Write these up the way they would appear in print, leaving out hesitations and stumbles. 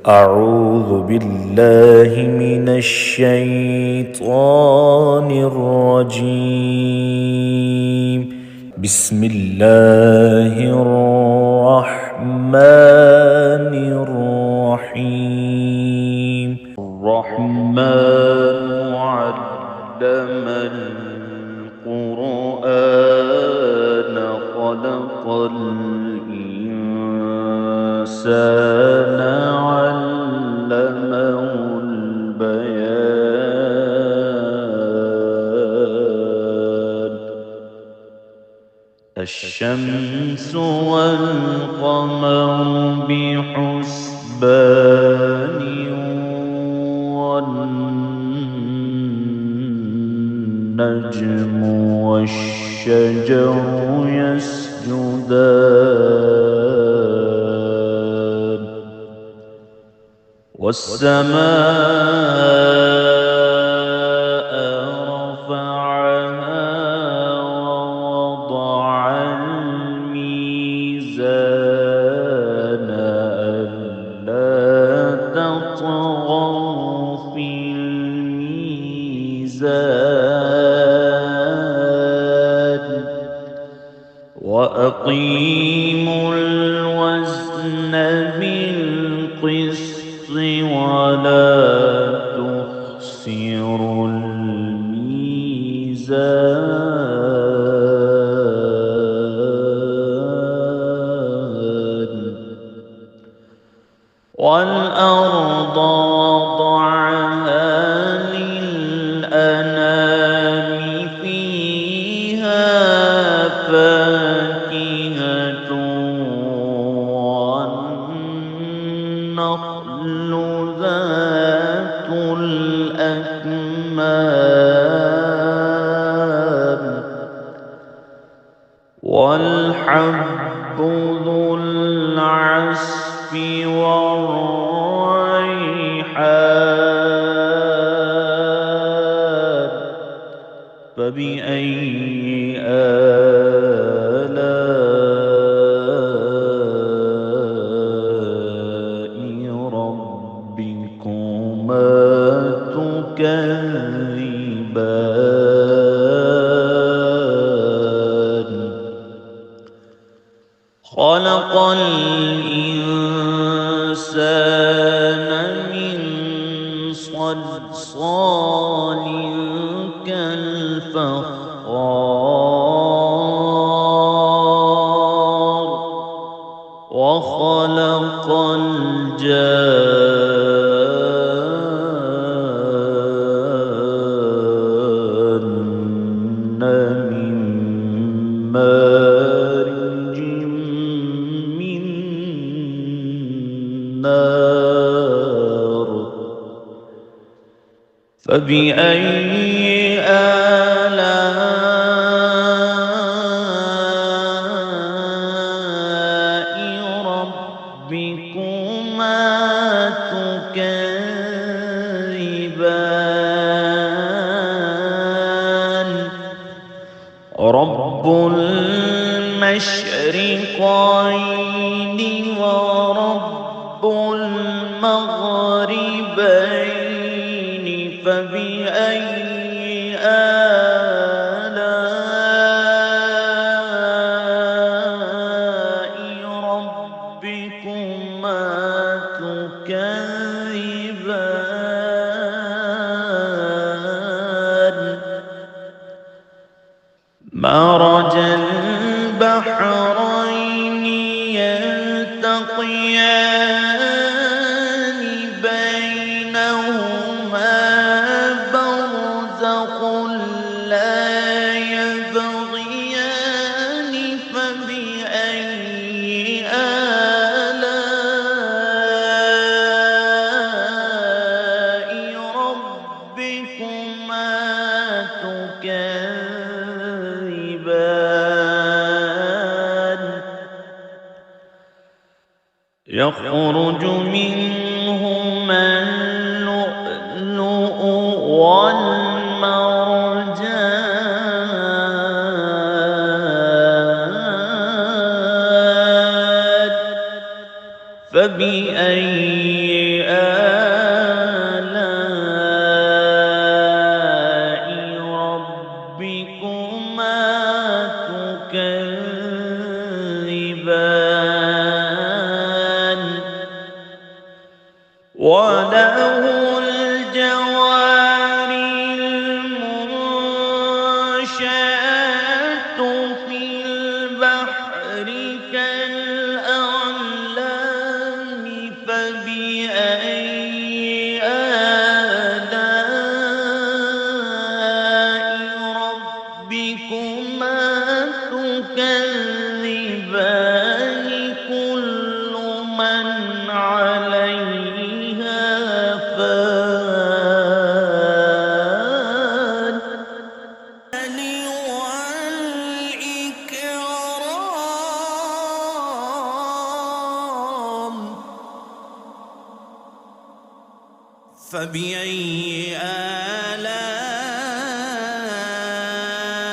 أعوذ بالله من الشيطان الرجيم. بسم الله الرحمن الرحيم. الرحمن علم القرآن خلق الإنسان علمه البيان. الشمس والقمر بحسبان والنجم والشجر يسجدان والسماء رفعها ووضع الميزان ألا تطغوا في الميزان وأقيموا الوزن بالقسط ولا تخسروا الميزان. والأرض وضعها للأنام فيها فاكهة والنخل ذات الأكمام والحب ذو العصف والريحان. فبأي آلاء ربكما تكذبان. خلق الإنسان من صلصال كالفخار وخلق الجان من مارج من نار. فبأي آلاء ربكما تكذبان. رب المشرقين ورب المغربين. فبأي آلاء ربكما تكذبان. مرج البحرين يلتقيان بينهما برزخ لا يبغيان. فبأي آلاء ربكما تكذبان. يخرج منهما اللؤلؤ والمرجان. فبأي وله الجوار المنشآت في البحر كالأعلام فبأي آلاء ربكما تكذبان كل من عليها فان والإكرام فبأي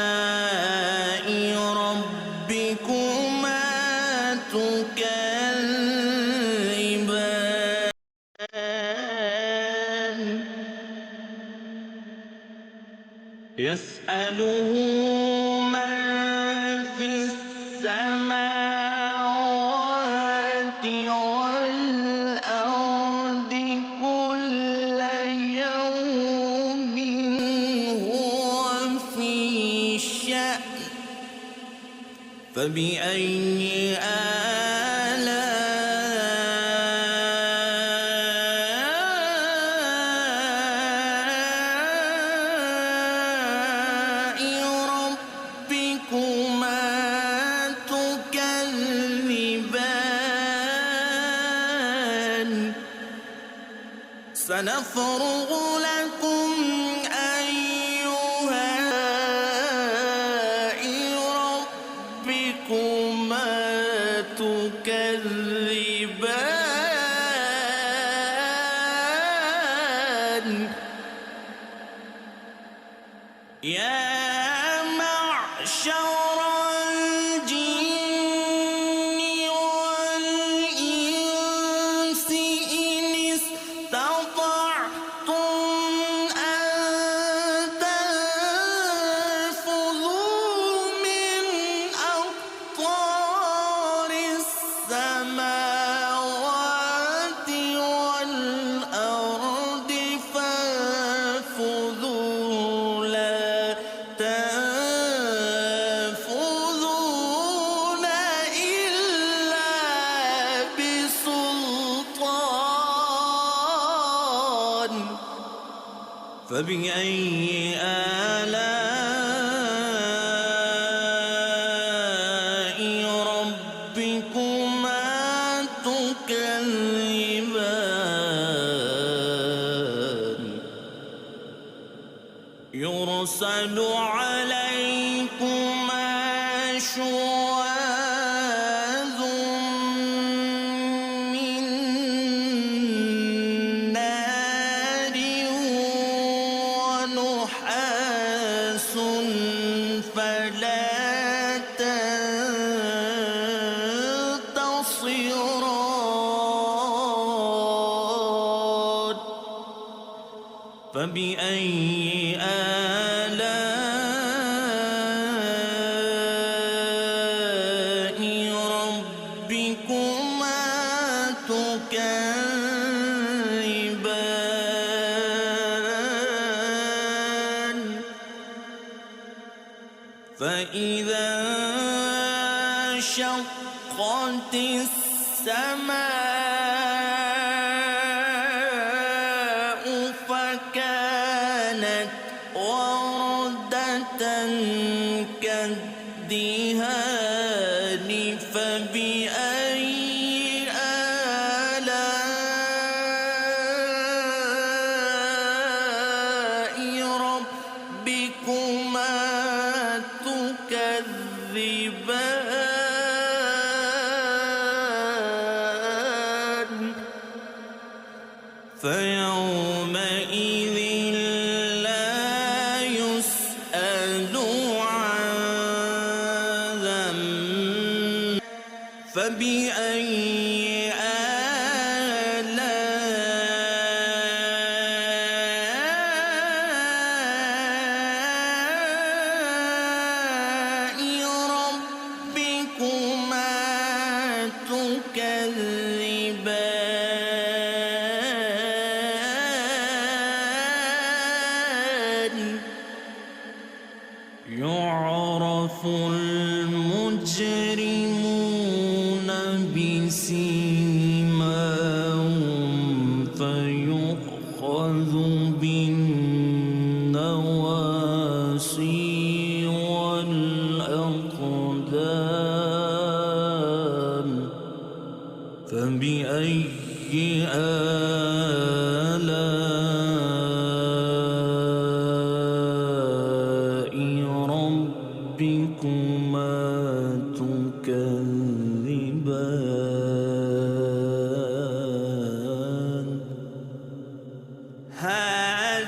آلاء ربكما تكذبان يسأله من في السماوات والأرض كل يوم هو في شأن فبأي آلاء ربكما تكذبان سنفرغ لكم أيها ربكما تكذبان يا معشر الجن والإنس إن استطعتم أن تنفذوا من أقطار السماوات والأرض فانفذوا لا تنفذون إلا بسلطان فبأي آلاء ربكما تكذبان يرسل عليكما شواظ من نار ونحاس فلا تنتصران فبأي آلاء ربكما تكذبان فإذا انشقت السماء فكانت وردة كالدهان فبأي آلاء ربكما تكذبان فيومئذ لا يسأل عن ذنب فبأي آلاء ربكما تكذبان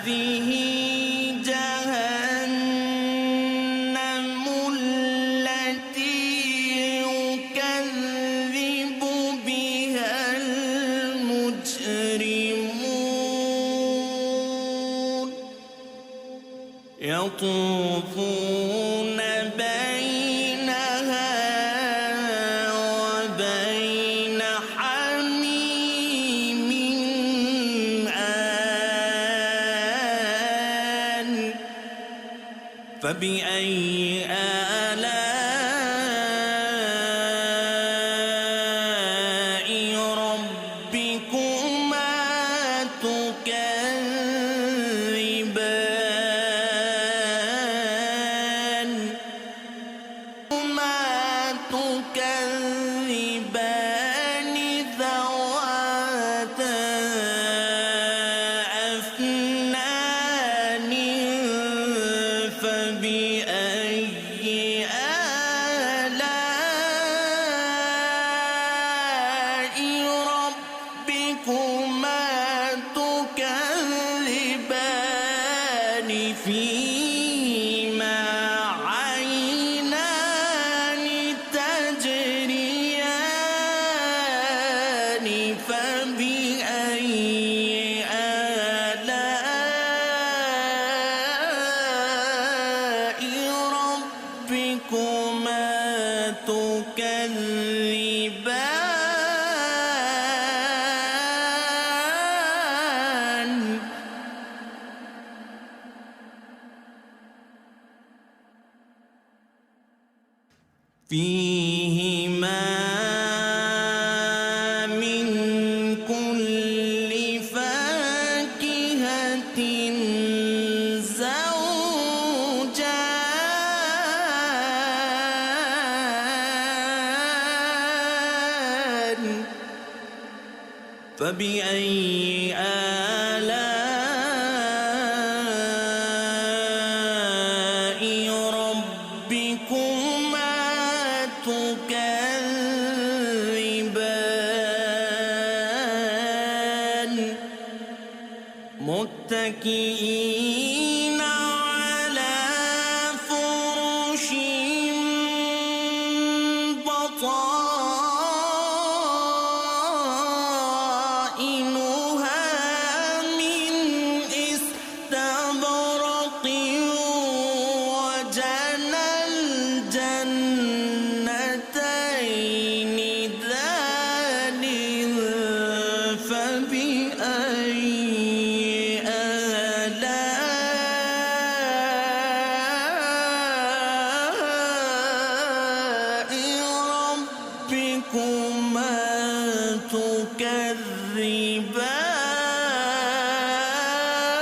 هذه جهنم التي يكذب بها المجرمون يطوفون بينها وبين حميم آن فبأي آلاء ربكما تكذبان ذواتا أفنان فبأي آلاء ربكما تكذبان فيهما عينان تجريان فبأي آلاء ربكما تكذبان فيهما من كل فاكهة زوجان فبأي آلاء ربكما تكذبان متكئين على فرش بطائنها من استبرق وجنى الجنتين دان فبأي آلاء ربكما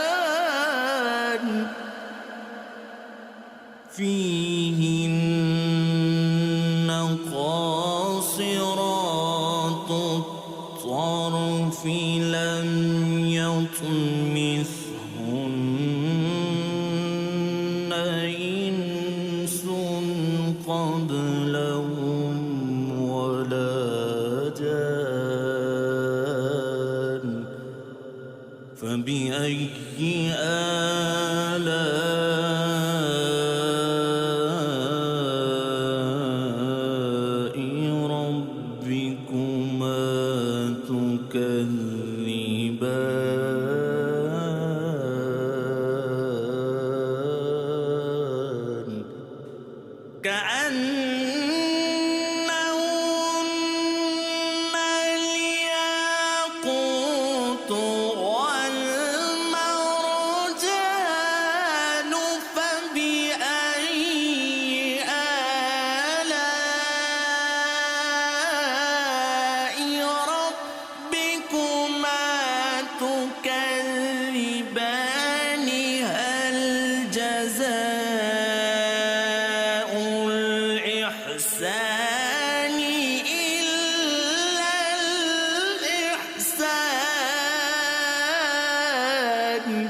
تكذبان فيهن قاصرات الطرف لم يطمثهن إنس قبلهم ولا جان فبأي آلاء ربكما تكذبان كأنهن الياقوت والمرجان فبأي آلاء ربكما تكذبان هل جزاء الإحسان إلا الإحسان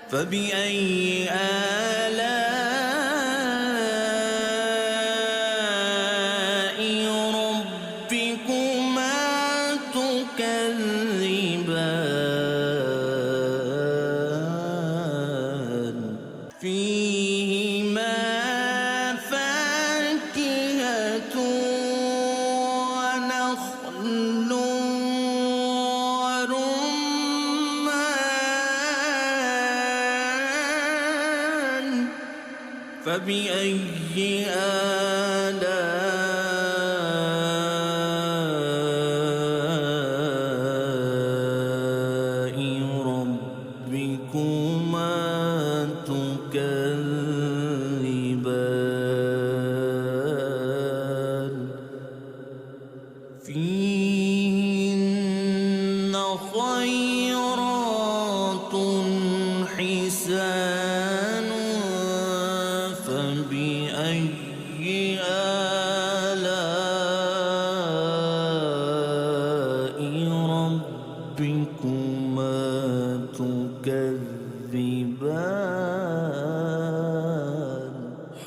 فبأي آلاء ربكما تكذبان فبأي آلاء ربكما تكذبان فيهن خيرات حسان فبأي آلاء ربكما تكذبان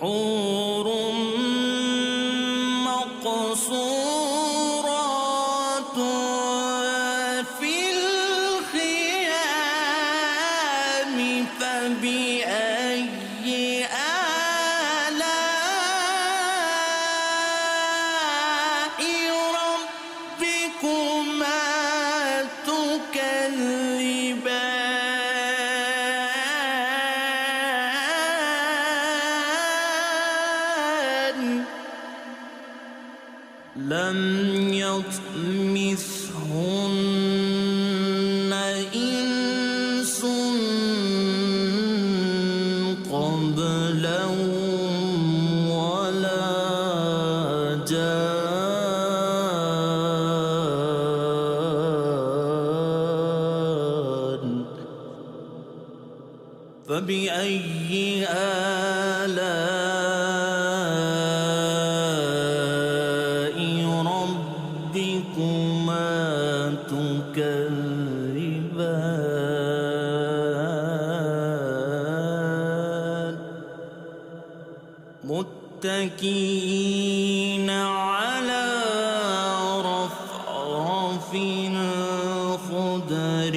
حور مقصورات في الخيام فبأي آلاء ربكما تكذبان لم يطمثهن إنس قبلهم ولا جان فبأي آلاء ربكما تكذبان متكئين على رفرف خضر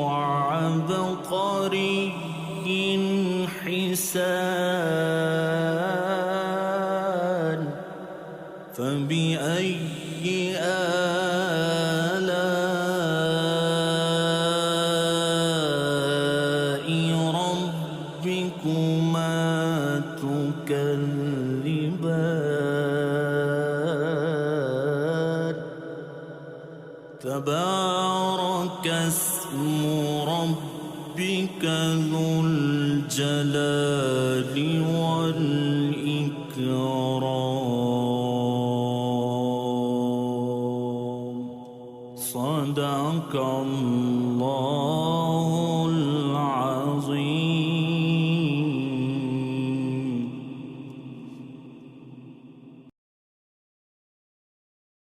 وعبقري حسان فبأي آلاء ربكما تكذبان تبارك اسم ربك ذو الجلال والإكرام صدق الله